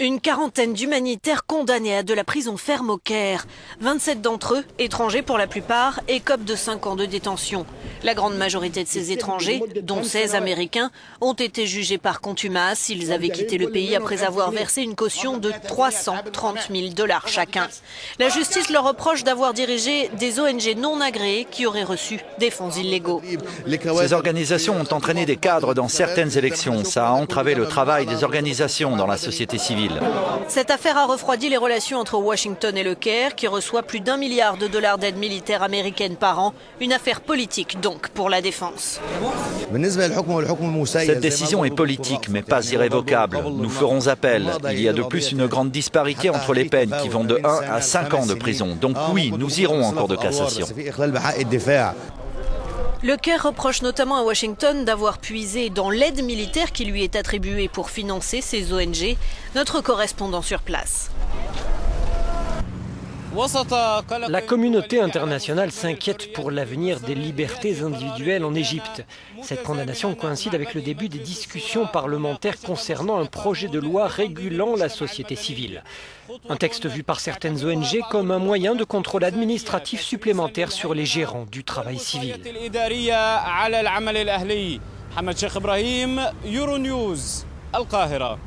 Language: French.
Une quarantaine d'humanitaires condamnés à de la prison ferme au Caire. 27 d'entre eux, étrangers pour la plupart, écopent de 5 ans de détention. La grande majorité de ces étrangers, dont 16 Américains, ont été jugés par contumace. Ils avaient quitté le pays après avoir versé une caution de 330 000 $ chacun. La justice leur reproche d'avoir dirigé des ONG non agréées qui auraient reçu des fonds illégaux. Ces organisations ont entraîné des cadres dans certaines élections. Ça a entravé le travail des organisations dans la société civile. Cette affaire a refroidi les relations entre Washington et le Caire, qui reçoit plus d'1 milliard de dollars d'aide militaire américaine par an. Une affaire politique donc pour la défense. Cette décision est politique mais pas irrévocable. Nous ferons appel. Il y a de plus une grande disparité entre les peines qui vont de 1 à 5 ans de prison. Donc oui, nous irons en cour de cassation. Le Caire reproche notamment à Washington d'avoir puisé dans l'aide militaire qui lui est attribuée pour financer ses ONG. Notre correspondant sur place. La communauté internationale s'inquiète pour l'avenir des libertés individuelles en Égypte. Cette condamnation coïncide avec le début des discussions parlementaires concernant un projet de loi régulant la société civile. Un texte vu par certaines ONG comme un moyen de contrôle administratif supplémentaire sur les gérants du travail civil. محمد شيخ إبراهيم، يورو نيوز، القاهرة.